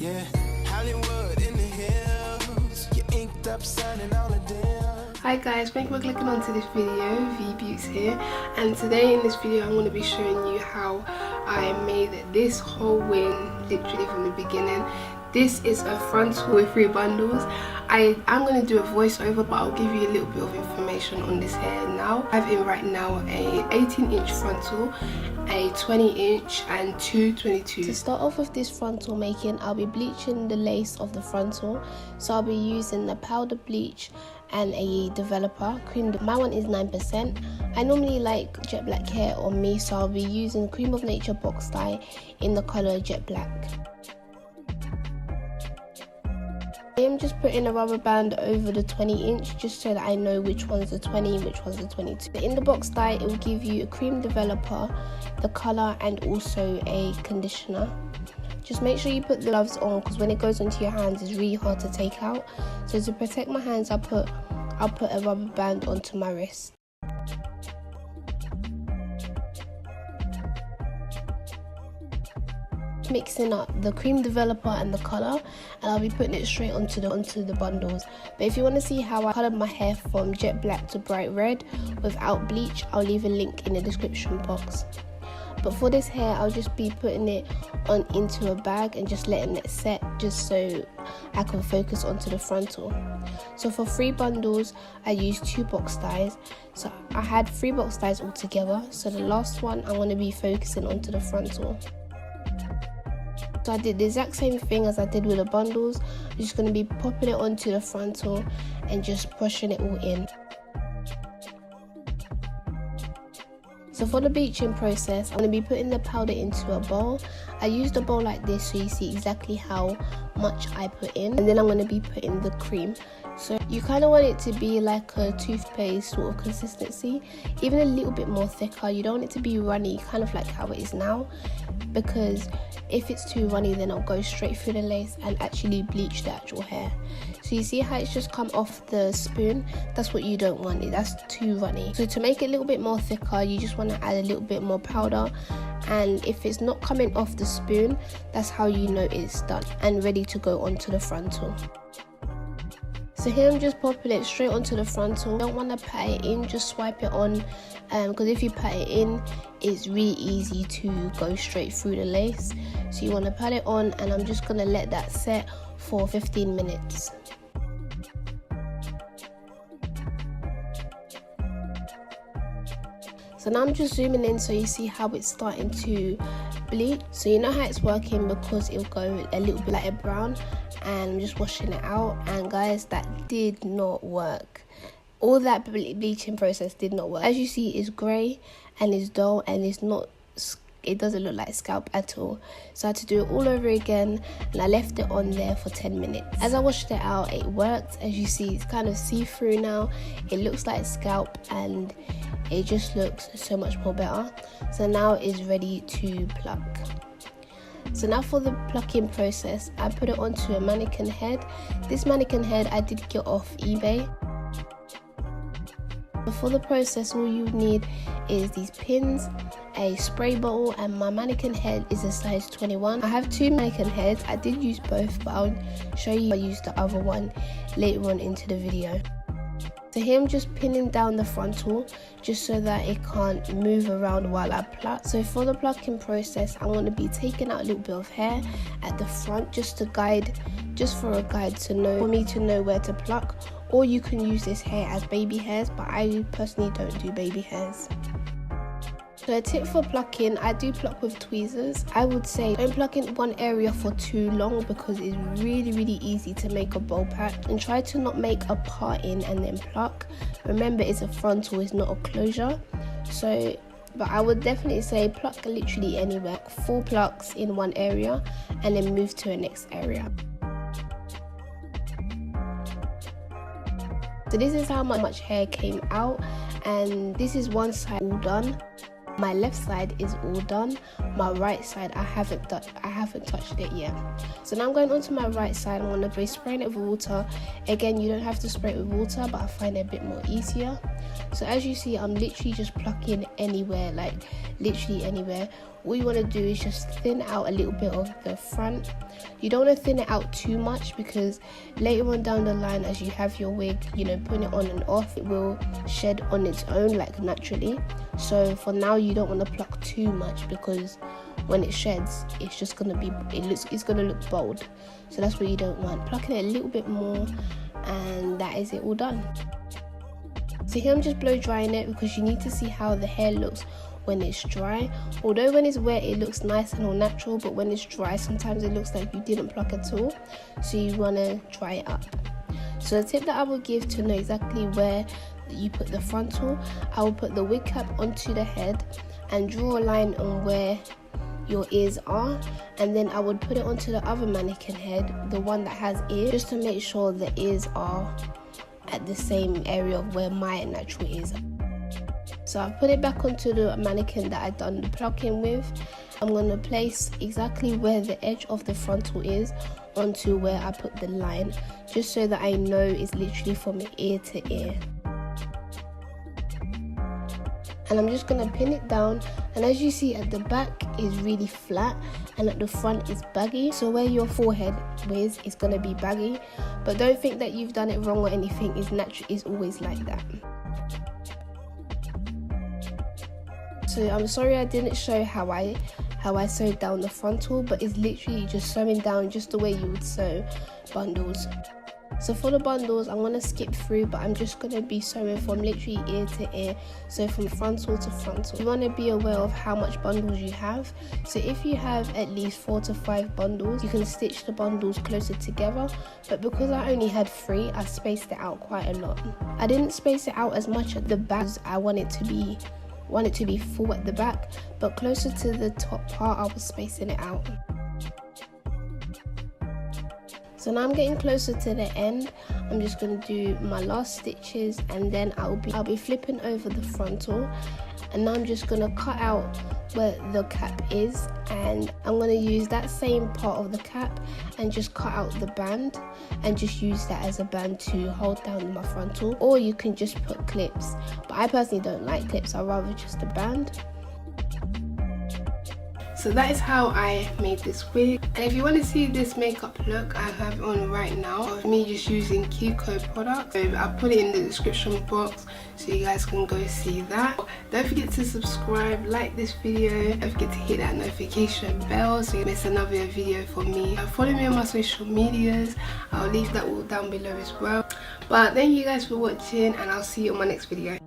Yeah, Hollywood in the hills. You inked up, signing all the deals. Hi guys, thank you for clicking onto this video. Viibeauts here, and today in this video I'm going to be showing you how I made this whole wig literally from the beginning. This is a frontal with 3 bundles. I'm going to do a voiceover, but I'll give you a little bit of information on this hair now. I have in right now a 18-inch frontal, a 20-inch and 2 22s. To start off with this frontal making, I'll be bleaching the lace of the frontal. So I'll be using the powder bleach and a developer cream. My one is 9%. I normally like jet black hair on me, so I'll be using Cream of Nature box dye in the color jet black. I am just putting a rubber band over the 20-inch just so that I know which one's the 20 and which one's the 22. In the box dye, it will give you a cream developer, the colour, and also a conditioner. Just make sure you put the gloves on, because when it goes onto your hands it's really hard to take out. So to protect my hands, I'll put a rubber band onto my wrist. Mixing up the cream developer and the colour, and I'll be putting it straight onto the bundles. But if you want to see how I coloured my hair from jet black to bright red without bleach, I'll leave a link in the description box. But for this hair, I'll just be putting it on into a bag and just letting it set, just so I can focus onto the frontal. So for 3 bundles, I used 2 box dyes. So I had 3 box dyes all together. So the last one, I'm going to be focusing onto the frontal. So I did the exact same thing as I did with the bundles. I'm just going to be popping it onto the frontal and just brushing it all in. So for the bleaching process, I'm going to be putting the powder into a bowl. I used a bowl like this so you see exactly how much I put in. And then I'm going to be putting the cream. So you kind of want it to be like a toothpaste sort of consistency, even a little bit more thicker. You don't want it to be runny, kind of like how it is now, because if it's too runny then it'll go straight through the lace and actually bleach the actual hair. So you see how it's just come off the spoon? That's what you don't want, that's too runny. So to make it a little bit more thicker, you just want to add a little bit more powder, and if it's not coming off the spoon, that's how you know it's done and ready to go onto the frontal. So here I'm just popping it straight onto the frontal. Don't want to pat it in, just swipe it on, because if you pat it in, it's really easy to go straight through the lace. So you want to pat it on, and I'm just going to let that set for 15 minutes. So now I'm just zooming in so you see how it's starting to bleach. So you know how it's working, because it'll go a little bit like a brown, and I'm just washing it out. And guys, that did not work. All that bleaching process did not work. As you see, it's grey and it's dull, and it doesn't look like scalp at all. So I had to do it all over again, and I left it on there for 10 minutes. As I washed it out, it worked. As you see, it's kind of see-through now. It looks like scalp, and it just looks so much more better. So now it's ready to pluck. So now for the plucking process, I put it onto a mannequin head. This mannequin head I did get off eBay. For the process, all you need is these pins, a spray bottle, and my mannequin head is a size 21. I have 2 mannequin heads. I did use both, but I'll show you I used the other one later on into the video. So here I'm just pinning down the frontal just so that it can't move around while I pluck. So for the plucking process, I'm going to be taking out a little bit of hair at the front just for a guide for me to know where to pluck. Or you can use this hair as baby hairs, but I personally don't do baby hairs. So a tip for plucking, I do pluck with tweezers. I would say don't pluck in one area for too long, because it's really easy to make a bowl patch. And try to not make a part in and then pluck. Remember, it's a frontal, it's not a closure. But I would definitely say pluck literally anywhere. 4 plucks in one area and then move to the next area. So this is how much hair came out, and this is one side all done. My left side is all done. My right side, I haven't touched it yet. So now I'm going on to my right side. I'm going to be spraying it with water. Again, you don't have to spray it with water, but I find it a bit more easier. So as you see, I'm literally just plucking anywhere, like literally anywhere. all you want to do is just thin out a little bit of the front. You don't want to thin it out too much, because later on down the line, as you have your wig, you know, putting it on and off, it will shed on its own, like naturally. So for now, you don't want to pluck too much, because when it sheds, it's just gonna be, it's gonna look bold. So that's what you don't want. Plucking it a little bit more, and that is it all done. So here I'm just blow drying it, because you need to see how the hair looks when it's dry. Although when it's wet it looks nice and all natural, but when it's dry sometimes it looks like you didn't pluck at all. So you want to dry it up. So the tip that I will give to know exactly where you put the frontal, I will put the wig cap onto the head and draw a line on where your ears are, and then I would put it onto the other mannequin head, the one that has ears, just to make sure the ears are at the same area of where my natural ears are. So I've put it back onto the mannequin that I've done the plucking with. I'm going to place exactly where the edge of the frontal is onto where I put the line, just so that I know it's literally from ear to ear. And I'm just going to pin it down, and as you see, at the back is really flat and at the front is baggy. So where your forehead is going to be baggy, but don't think that you've done it wrong or anything. It's natural, it's always like that. So I'm sorry I didn't show how I sewed down the frontal, but it's literally just sewing down just the way you would sew bundles. So for the bundles, I'm going to skip through, but I'm just going to be sewing from literally ear to ear, so from frontal to frontal. You want to be aware of how much bundles you have. So if you have at least 4 to 5 bundles, you can stitch the bundles closer together, but because I only had 3, I spaced it out quite a lot. I didn't space it out as much at the back as I want it to be full at the back, but closer to the top part I was spacing it out. So now I'm getting closer to the end. I'm just going to do my last stitches, and then I'll be flipping over the frontal, and now I'm just going to cut out where the cap is, and I'm going to use that same part of the cap and just cut out the band and just use that as a band to hold down my frontal, or you can just put clips, but I personally don't like clips, I'd rather just a band. So that is how I made this wig, and if you want to see this makeup look I have on right now of me just using Kiko products, so I'll put it in the description box so you guys can go see that. Don't forget to subscribe, like this video, don't forget to hit that notification bell so you miss another video from me. Follow me on my social medias, I'll leave that all down below as well. But thank you guys for watching, and I'll see you on my next video.